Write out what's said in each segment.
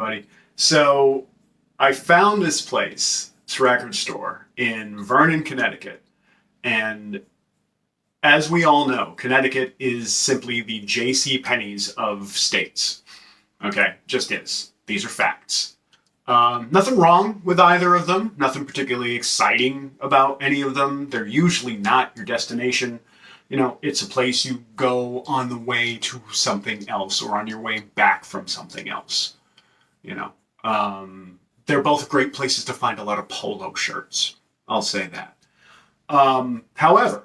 everybody. So I found this place, this record store in Vernon, Connecticut. And as we all know, Connecticut is simply the J.C. Penney's of states. Okay, just is. These are facts. Nothing wrong with either of them. Nothing particularly exciting about any of them. They're usually not your destination. You know, it's a place you go on the way to something else or on your way back from something else. You know, they're both great places to find a lot of polo shirts. I'll say that. However,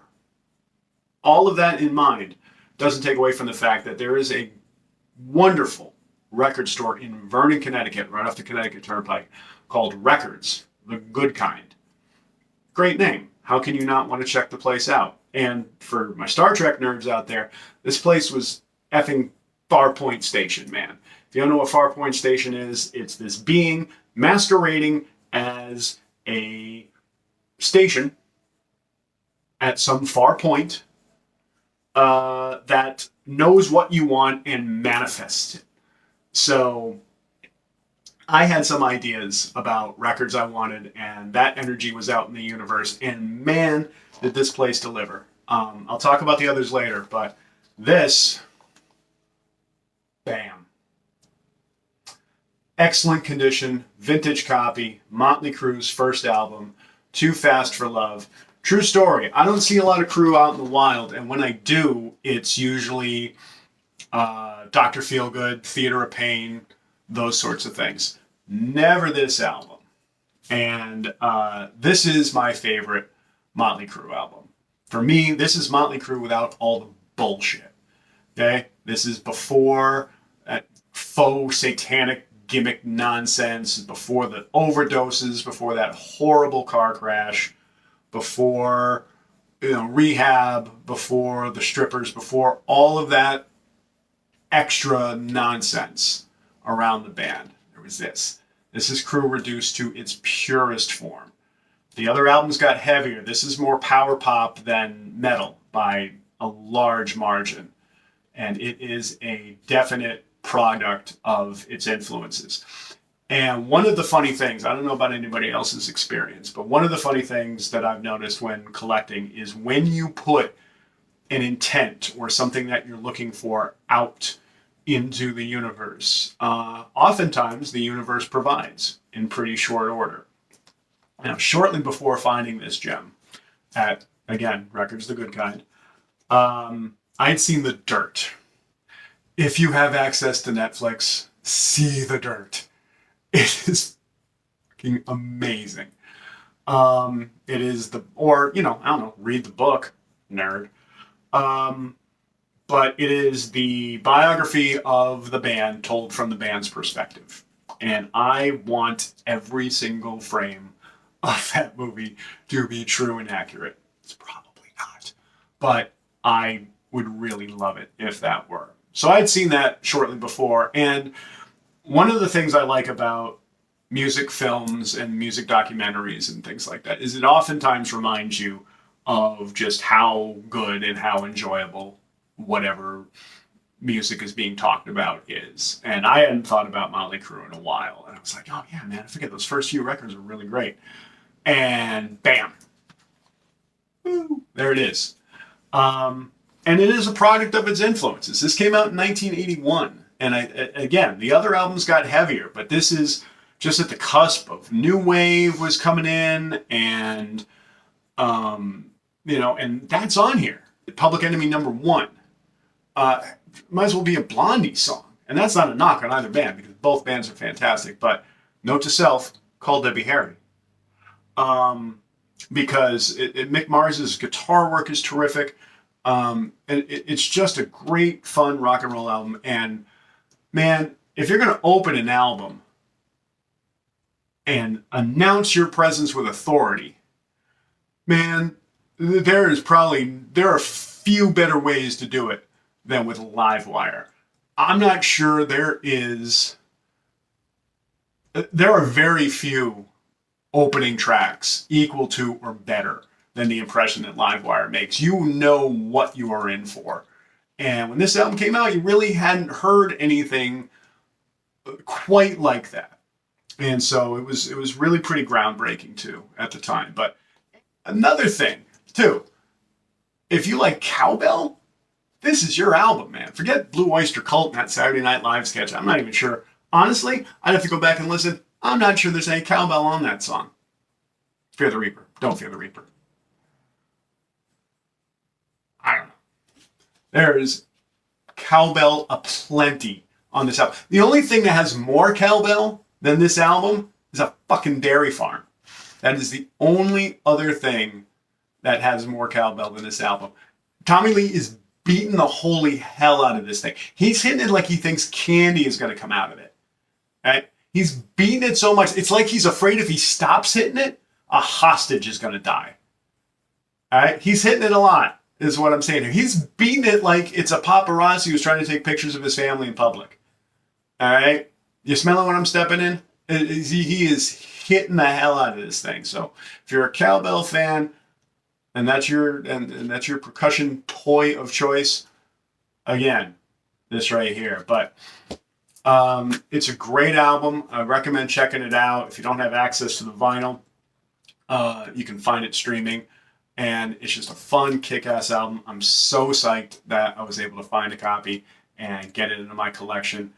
all of that in mind doesn't take away from the fact that there is a wonderful record store in Vernon, Connecticut, right off the Connecticut Turnpike, called Records, the Good Kind. Great name. How can you not want to check the place out? And for my Star Trek nerds out there, this place was effing Farpoint Station, man. If you don't know what Farpoint Station is, it's this being masquerading as a station at some far point that knows what you want and manifests it. So I had some ideas about records I wanted, and that energy was out in the universe, and man, did this place deliver. I'll talk about the others later, but this, bam. Excellent condition, vintage copy, Motley Crue's first album, Too Fast for Love. True story. I don't see a lot of Crue out in the wild, and when I do, it's usually Dr. Feelgood, Theater of Pain, those sorts of things. Never this album. And this is my favorite Motley Crue album. For me, this is Motley Crue without all the bullshit. Okay? This is before that faux satanic gimmick nonsense, before the overdoses, before that horrible car crash, before rehab, before the strippers, before all of that extra nonsense around the band. There was this. This is Crue reduced to its purest form. The other albums got heavier. This is more power pop than metal by a large margin. And it is a definite product of its influences. And one of the funny things, I don't know about anybody else's experience, but one of the funny things that I've noticed when collecting is when you put an intent or something that you're looking for out into the universe, oftentimes the universe provides in pretty short order. Now, shortly before finding this gem at, again, Records the Good Kind, I'd seen The Dirt. If you have access to Netflix, see The Dirt. It is fucking amazing. It is read the book, nerd. But it is the biography of the band told from the band's perspective. And I want every single frame of that movie to be true and accurate. It's probably not. But I would really love it if that were. So I had seen that shortly before. And one of the things I like about music films and music documentaries and things like that is it oftentimes reminds you of just how good and how enjoyable whatever music is being talked about is. And I hadn't thought about Motley Crue in a while. And I was like, oh yeah, man, I forget those first few records were really great. And bam, woo, there it is. And it is a product of its influences. This came out in 1981. And again, the other albums got heavier, but this is just at the cusp of new wave was coming in, and and that's on here. Public Enemy #1 might as well be a Blondie song, and that's not a knock on either band because both bands are fantastic. But note to self: call Debbie Harry, because Mick Mars's guitar work is terrific. And it's just a great, fun rock and roll album. And man, if you're going to open an album and announce your presence with authority, man, there are few better ways to do it than with Livewire. I'm not sure there are very few opening tracks equal to or better than the impression that Livewire makes. You know what you are in for. And when this album came out, you really hadn't heard anything quite like that. And so it was really pretty groundbreaking too at the time. But another thing too, if you like cowbell, this is your album, man. Forget Blue Oyster Cult and that Saturday Night Live sketch. I'm not even sure. Honestly, I'd have to go back and listen. I'm not sure there's any cowbell on that song. Fear the Reaper. Don't fear the Reaper. I don't know. There is cowbell aplenty on this album. The only thing that has more cowbell than this album is a fucking dairy farm. That is the only other thing that has more cowbell than this album. Tommy Lee is beating the holy hell out of this thing. He's hitting it like he thinks candy is going to come out of it. Right? He's beating it so much. It's like he's afraid if he stops hitting it, a hostage is going to die. All right? He's hitting it a lot, is what I'm saying here. He's beating it like it's a paparazzi who's trying to take pictures of his family in public. All right? You smelling what I'm stepping in? He is hitting the hell out of this thing. So if you're a cowbell fan, and that's your that's your percussion toy of choice, again, this right here. But it's a great album. I recommend checking it out. If you don't have access to the vinyl, you can find it streaming. And it's just a fun, kick-ass album. I'm so psyched that I was able to find a copy and get it into my collection.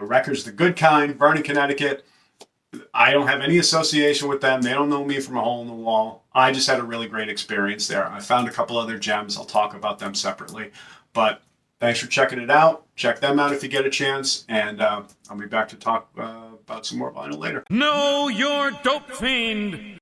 Records The Good Kind, Vernon, Connecticut. I don't have any association with them. They don't know me from a hole in the wall. I just had a really great experience there. I found a couple other gems. I'll talk about them separately. But thanks for checking it out. Check them out if you get a chance. And I'll be back to talk about some more vinyl later. Know your dope fiend.